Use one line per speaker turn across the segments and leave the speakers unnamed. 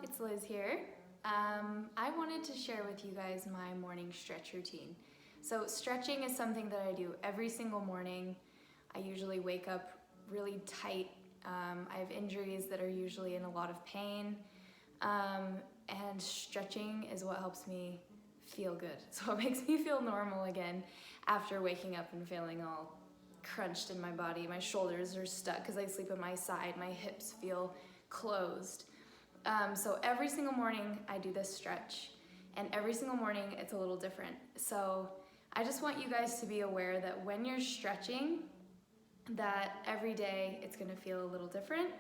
it's Liz here. I wanted to share with you guys my morning stretch routine. So stretching is something that I do every single morning. I usually wake up really tight. I have injuries that are usually in a lot of pain. And stretching is what helps me feel good. So it makes me feel normal again after waking up and feeling all crunched in my body. My shoulders are stuck because I sleep on my side. My hips feel closed. So every single morning I do this stretch, and every single morning it's a little different. So I just want you guys to be aware that when you're stretching, that every day it's gonna feel a little different,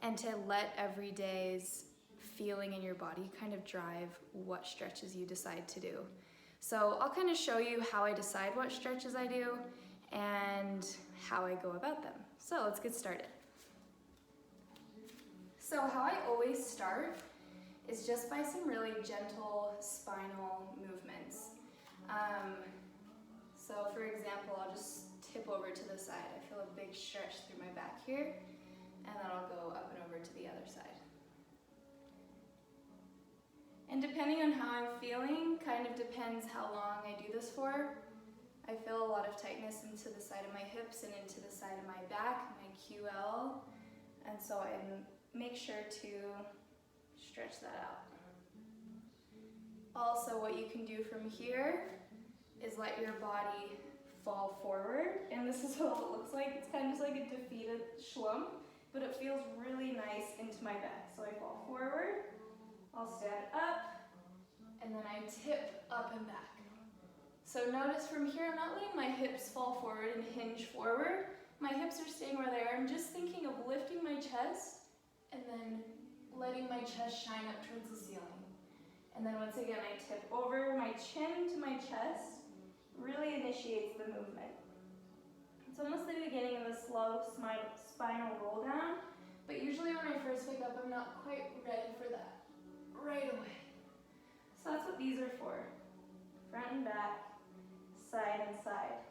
and to let every day's feeling in your body kind of drive what stretches you decide to do. So I'll kind of show you how I decide what stretches I do and how I go about them. So let's get started. So how I always start is just by some really gentle spinal movements. So for example, I'll just tip over to the side. I feel a big stretch through my back here, and then I'll go up and over to the other side. And depending on how I'm feeling, kind of depends how long I do this for. I feel a lot of tightness into the side of my hips and into the side of my back, my QL, and so I make sure to stretch that out. Also, what you can do from here is let your body fall forward, and this is what it looks like. It's kind of just like a defeated schlump, but it feels really nice into my back. So I fall forward, I'll stand up, and then I tip up and back. So notice from here, I'm not letting my hips fall forward and hinge forward. My hips are staying where they are. I'm just thinking of lifting my chest and then letting my chest shine up towards the ceiling. And then once again, I tip over my chin to my chest, really initiates the movement. It's almost the beginning of a slow spinal roll down, but usually when I first wake up, I'm not quite ready for that right away. So that's what these are for. Front and back, side and side.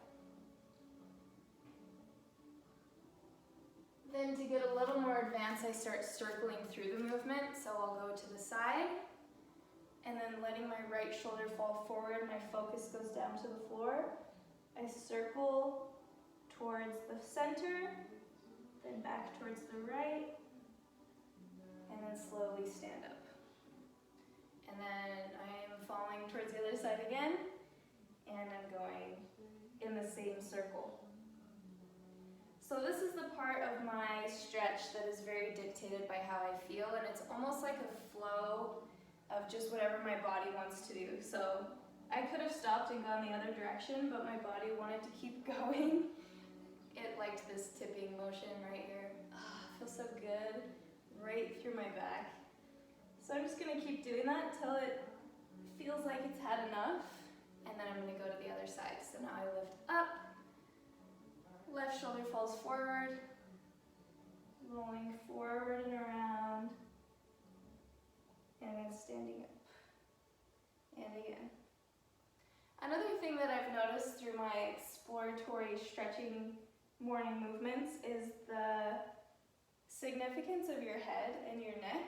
Then to get a little more advanced, I start circling through the movement. So I'll go to the side, and then letting my right shoulder fall forward, my focus goes down to the floor. I circle towards the center, then back towards the right, and then slowly stand up. And then I am falling towards the other side again, and I'm going in the same circle. So this is the part of my stretch that is very dictated by how I feel, and it's almost like a flow of just whatever my body wants to do. So I could have stopped and gone the other direction, but my body wanted to keep going. It liked this tipping motion right here. Oh, it feels so good, right through my back. So I'm just gonna keep doing that until it feels like it's had enough, and then I'm gonna go to the other side. So now I lift up, left shoulder falls forward, rolling forward and around, and then standing up, and again. Another thing that I've noticed through my exploratory stretching morning movements is the significance of your head and your neck.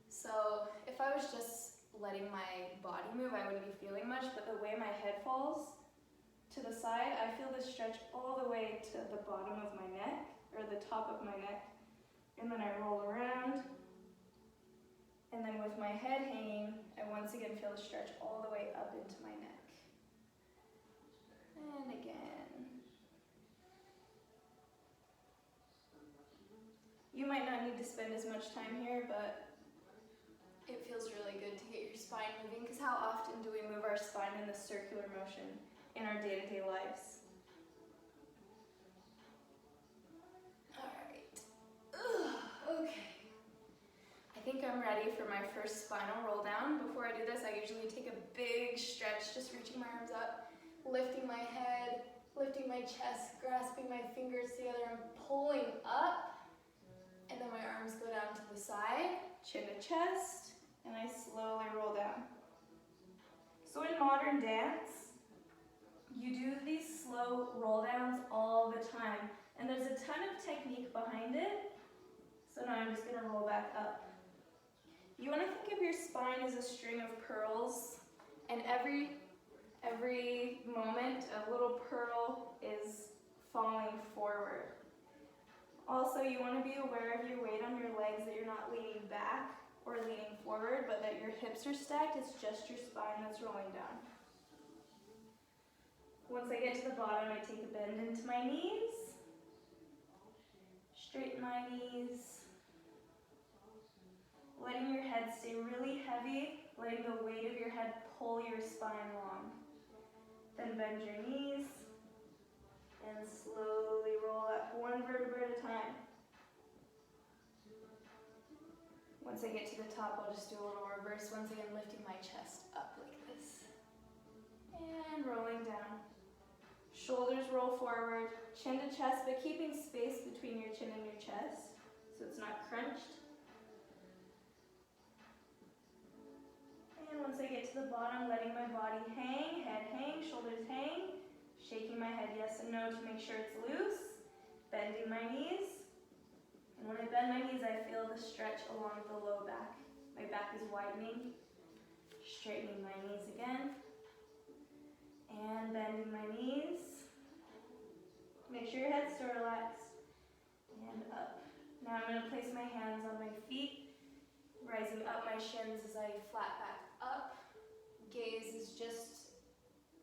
So if I was just letting my body move, I wouldn't be feeling much, but the way my head falls to the side, I feel this stretch all the way to the bottom of my neck, or the top of my neck, and then I roll around, and then with my head hanging, I once again feel the stretch all the way up into my neck. And again. You might not need to spend as much time here, but it feels really good to get your spine moving, because how often do we move our spine in this circular motion in our day-to-day lives? Alright. Okay. I think I'm ready for my first spinal roll down. Before I do this, I usually take a big stretch, just reaching my arms up, lifting my head, lifting my chest, grasping my fingers together and pulling up. And then my arms go down to the side, chin to chest, and I slowly roll down. So in modern dance, you do these slow roll downs all the time, and there's a ton of technique behind it. So now I'm just gonna roll back up. You wanna think spine is a string of pearls, and every moment a little pearl is falling forward. Also, you want to be aware of your weight on your legs, that you're not leaning back or leaning forward, but that your hips are stacked. It's just your spine that's rolling down. Once I get to the bottom, I take a bend into my knees, straighten my knees, letting your head stay really heavy, letting the weight of your head pull your spine long. Then bend your knees and slowly roll up, one vertebra at a time. Once I get to the top, I'll just do a little reverse, once again lifting my chest up like this. And rolling down. Shoulders roll forward, chin to chest, but keeping space between your chin and your chest so it's not crunched. And once I get to the bottom, letting my body hang, head hang, shoulders hang, shaking my head yes and no to make sure it's loose, bending my knees. And when I bend my knees, I feel the stretch along the low back. My back is widening, straightening my knees again, and bending my knees. Make sure your head's still relaxed, and up. Now I'm going to place my hands on my feet, rising up my shins as I flat back up. Gaze is just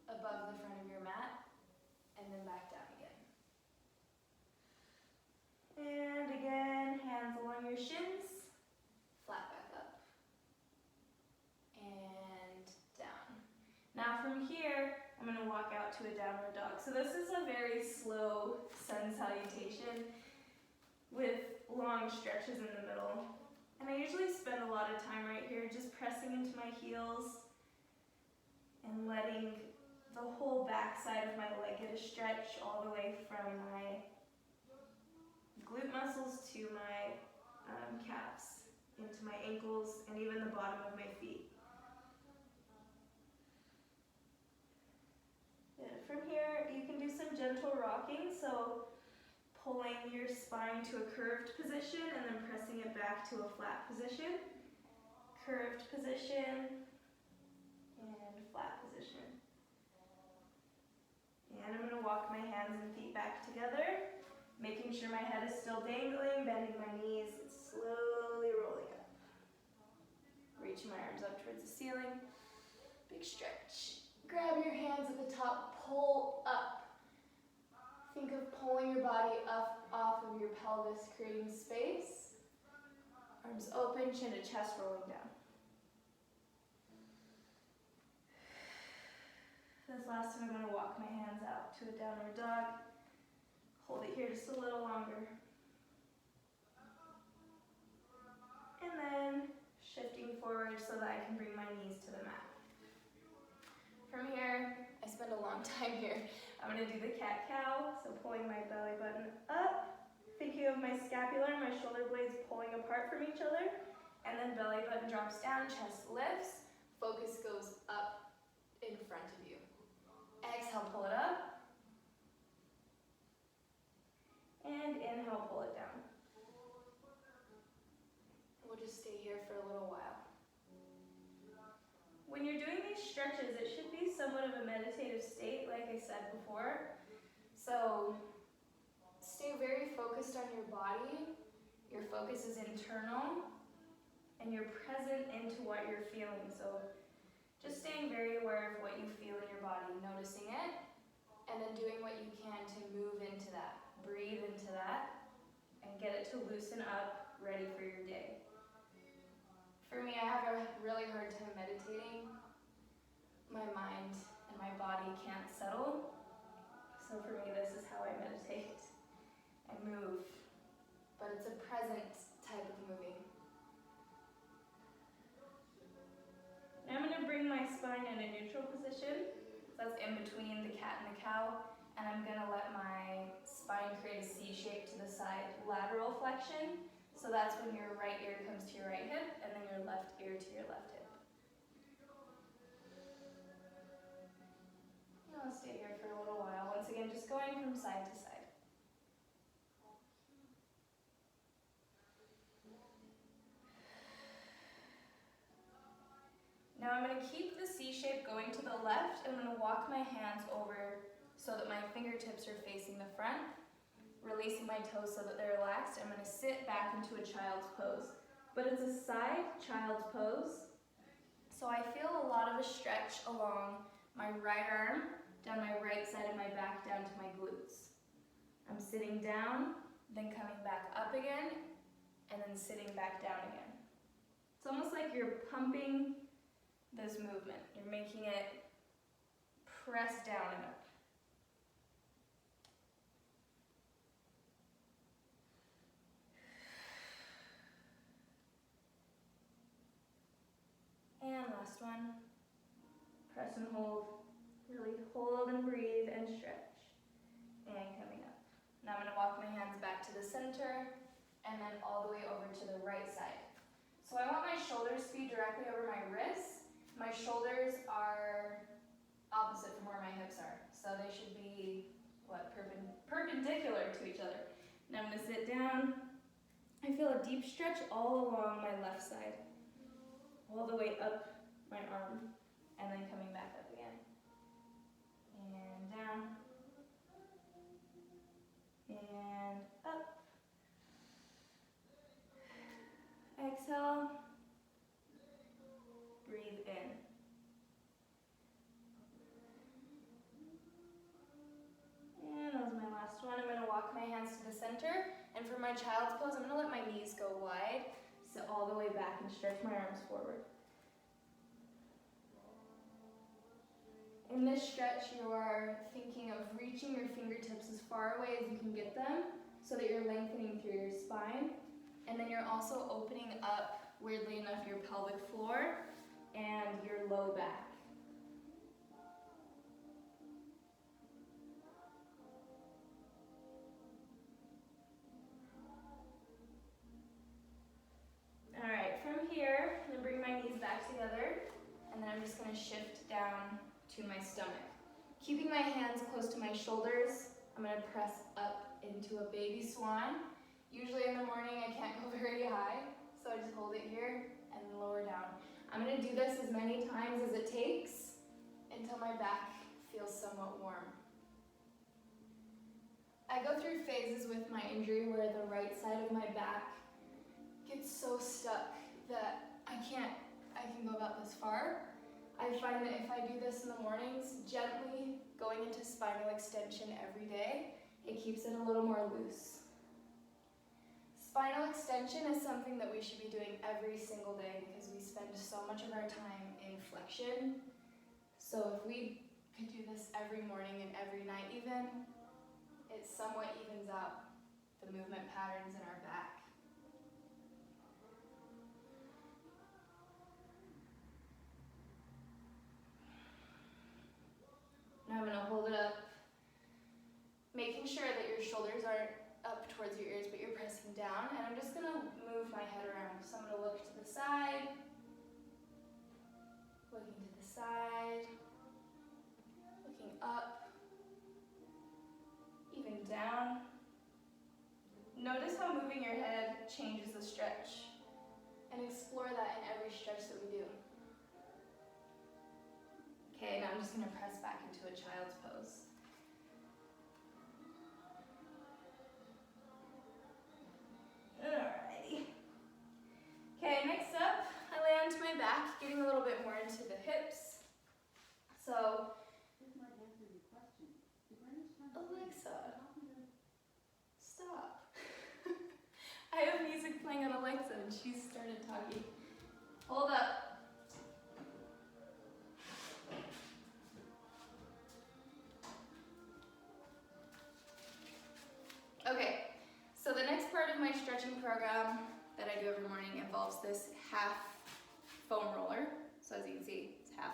above the front of your mat, and then back down again. And again, hands along your shins, flat back up, and down. Now from here, I'm going to walk out to a downward dog. So this is a very slow sun salutation with long stretches in the middle. And I usually spend a lot of time right here just pressing into my heels and letting the whole back side of my leg get a stretch all the way from my glute muscles to my calves, into my ankles, and even the bottom of my feet. From here, you can do some gentle rocking, so pulling your spine to a curved position and then pressing it back to a flat position. Curved position and flat position. And I'm going to walk my hands and feet back together, making sure my head is still dangling, bending my knees, slowly rolling up. Reaching my arms up towards the ceiling. Big stretch. Grab your hands at the top, pull up. Think of pulling your body up off of your pelvis, creating space. Arms open, chin to chest, rolling down. This last time, I'm going to walk my hands out to a downward dog. Hold it here just a little longer. And then shifting forward so that I can bring my knees to the mat. From here, I spend a long time here. I'm going to do the cat-cow, so pulling my belly button up, thinking of my scapula and my shoulder blades pulling apart from each other, and then belly button drops down, chest lifts, focus goes up in front of you. Exhale, pull it up, and inhale, pull it down. We'll just stay here for a little while. When you're doing these stretches, it should be somewhat of a meditative state, like I said before. So stay very focused on your body. Your focus is internal, and you're present into what you're feeling. So just staying very aware of what you feel in your body, noticing it, and then doing what you can to move into that, breathe into that, and get it to loosen up, ready for your day. For me, I have a really hard time meditating. My mind and my body can't settle. So for me, this is how I meditate and move. But it's a present type of moving. Now I'm going to bring my spine in a neutral position. So that's in between the cat and the cow. And I'm going to let my spine create a C shape to the side, lateral flexion. So that's when your right ear comes to your right hip, and then your left ear to your left hip. I'll stay here for a little while. Once again, just going from side to side. gonna keep the C shape going to the left. I'm gonna walk my hands over so that my fingertips are facing the front, releasing my toes so that they're relaxed. I'm gonna sit back into a child's pose. But it's a side child's pose, so I feel a lot of a stretch along my right arm, down my right side of my back, down to my glutes. I'm sitting down, then coming back up again, and then sitting back down again. It's almost like you're pumping this movement. You're making it press down and up. And last one. Press and hold. Really hold and breathe and stretch. And coming up. Now I'm going to walk my hands back to the center and then all the way over to the right side. So I want my shoulders to be directly over my wrists. My shoulders are opposite from where my hips are. So they should be, perpendicular to each other. Now I'm going to sit down. I feel a deep stretch all along my left side. All the way up my arm, and then coming back up again. And down. And up. Exhale. Breathe in. And that was my last one. I'm going to walk my hands to the center. And for my child's pose, I'm going to let my knees go wide. Sit all the way back and stretch my arms forward. In this stretch, you are thinking of reaching your fingertips as far away as you can get them so that you're lengthening through your spine. And then you're also opening up, weirdly enough, your pelvic floor and your low back. All right, from here, I'm gonna bring my knees back together, and then I'm just gonna shift down to my stomach. Keeping my hands close to my shoulders, I'm gonna press up into a baby swan. Usually in the morning, I can't go very high, so I just hold it here and then lower down. I'm gonna do this as many times as it takes until my back feels somewhat warm. I go through phases with my injury where the right side of my back gets so stuck that I can go about this far. I find that if I do this in the mornings, gently going into spinal extension every day, it keeps it a little more loose. Spinal extension is something that we should be doing every single day because we spend so much of our time in flexion. So if we could do this every morning and every night even, it somewhat evens out the movement patterns in our back. Now I'm going to hold it up, making sure that your shoulders aren't up towards your ears, but you're pressing down. And I'm just going to move my head around. So I'm going to look to the side, looking to the side, looking up, even down. Notice how moving your head changes the stretch, and explore that in every stretch that we do. Okay, now I'm just going to press back into a child's pose. Alrighty. Okay, next up, I lay onto my back, getting a little bit more into the hips. So, Alexa, stop. I have music playing on Alexa and she started talking. Hold up. Okay, so the next part of my stretching program that I do every morning involves this half foam roller. So as you can see, it's half.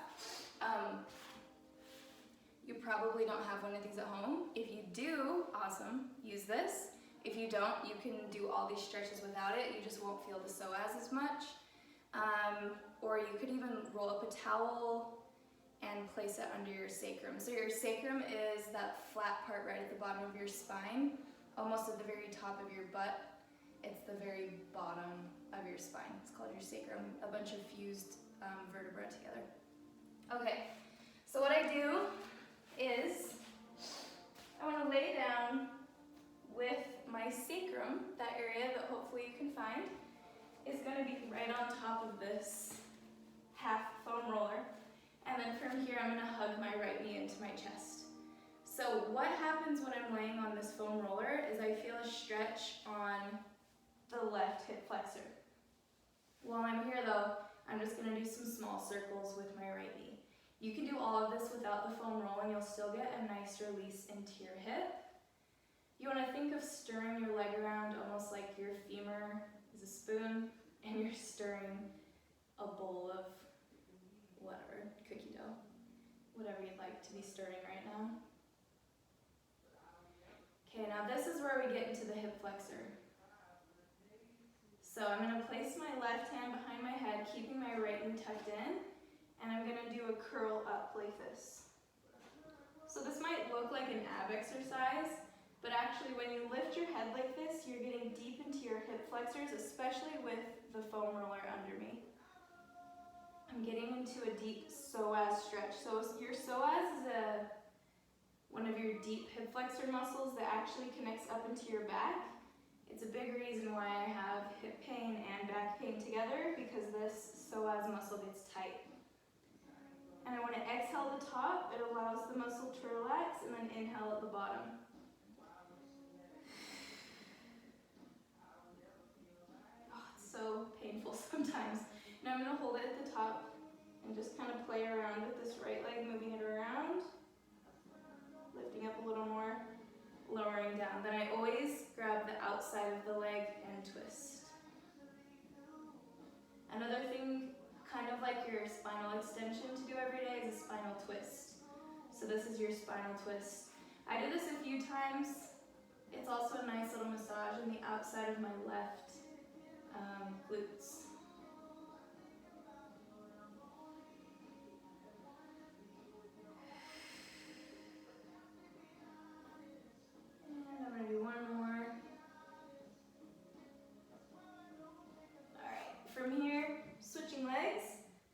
You probably don't have one of these at home. If you do, awesome, use this. If you don't, you can do all these stretches without it. You just won't feel the psoas as much. Or you could even roll up a towel and place it under your sacrum. So your sacrum is that flat part right at the bottom of your spine, almost at the very top of your butt. It's the very bottom of your spine. It's called your sacrum, a bunch of fused vertebrae together. Okay, so what I do is I want to lay down with my sacrum, that area that hopefully you can find, is going to be right on top of this half foam roller. And then from here, I'm going to hug my right knee into my chest. So what happens when I'm laying on this foam roller is I feel a stretch on the left hip flexor. While I'm here though, I'm just going to do some small circles with my right knee. You can do all of this without the foam roll and you'll still get a nice release into your hip. You want to think of stirring your leg around almost like your femur is a spoon and you're stirring a bowl of whatever, cookie dough, whatever you'd like to be stirring right now. Okay, now this is where we get into the hip flexor. So I'm going to place my left hand behind my head, keeping my right knee tucked in, and I'm going to do a curl up like this. So this might look like an ab exercise, but actually when you lift your head like this, you're getting deep into your hip flexors, especially with the foam roller under me. I'm getting into a deep psoas stretch. So your psoas is one of your deep hip flexor muscles that actually connects up into your back. It's a big reason why I have hip pain and back pain together, because this psoas muscle gets tight. And I want to exhale at the top, it allows the muscle to relax, and then inhale at the bottom. Oh, it's so painful sometimes. Now I'm going to hold it at the top and just kind of play around with this right leg, moving it around, lifting up a little more, lowering down. Then I always grab the outside of the leg and twist. Another thing, kind of like your spinal extension to do every day, is a spinal twist. So this is your spinal twist. I do this a few times. It's also a nice little massage on the outside of my left glutes. And I'm going to do one more. Alright, from here, switching legs,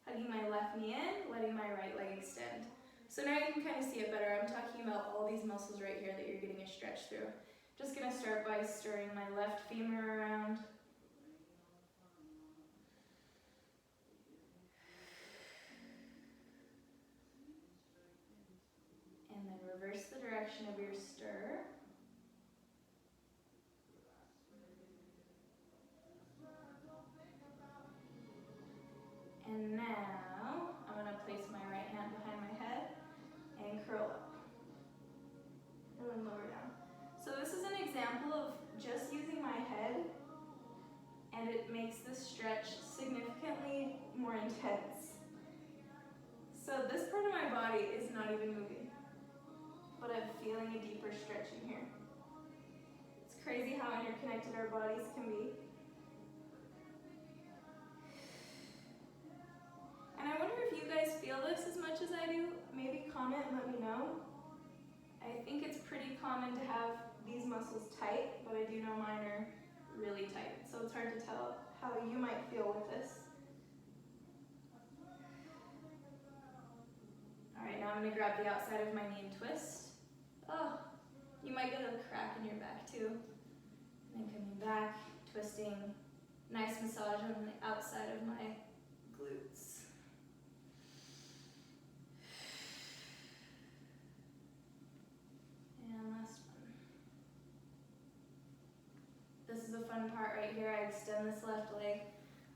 hugging my left knee in, letting my right leg extend. So now you can kind of see it better. I'm talking about all these muscles right here that you're getting a stretch through. Just going to start by stirring my left femur around. And then reverse the direction of your stir. And now I'm going to place my right hand behind my head and curl up. And then lower down. So this is an example of just using my head, and it makes the stretch significantly more intense. So this part of my body is not even moving, but I'm feeling a deeper stretch in here. It's crazy how interconnected our bodies can be. And I wonder if you guys feel this as much as I do. Maybe comment and let me know. I think it's pretty common to have these muscles tight, but I do know mine are really tight. So it's hard to tell how you might feel with this. All right, now I'm gonna grab the outside of my knee and twist. Oh, you might get a crack in your back too. And then coming back, twisting. Nice massage on the outside of my glutes. And last one. This is the fun part right here. I extend this left leg,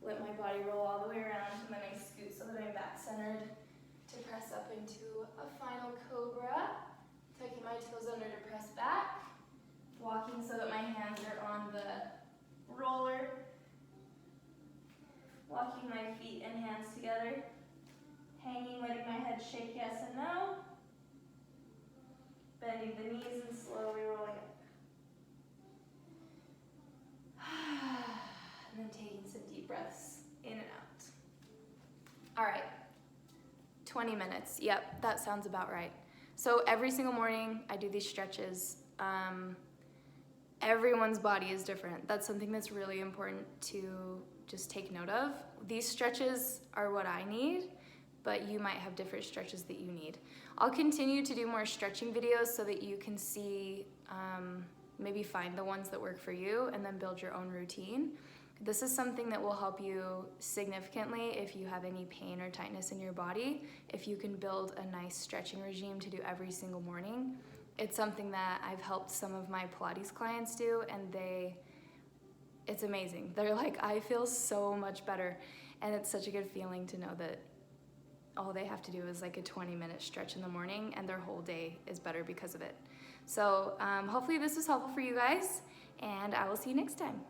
let my body roll all the way around, and then I scoot so that I'm back centered to press up into a final cobra. Tucking my toes under to press back. Walking so that my hands are on the roller. Walking my feet and hands together. Hanging, letting my head shake yes and no. Bending the knees and slowly rolling up. And then taking some deep breaths in and out. All right, 20 minutes. Yep, that sounds about right. So every single morning I do these stretches. Everyone's body is different. That's something that's really important to just take note of. These stretches are what I need, but you might have different stretches that you need. I'll continue to do more stretching videos so that you can see, maybe find the ones that work for you and then build your own routine. This is something that will help you significantly if you have any pain or tightness in your body. If you can build a nice stretching regime to do every single morning. It's something that I've helped some of my Pilates clients do, and it's amazing. They're like, I feel so much better. And it's such a good feeling to know that all they have to do is like a 20-minute stretch in the morning and their whole day is better because of it. So hopefully this was helpful for you guys, and I will see you next time.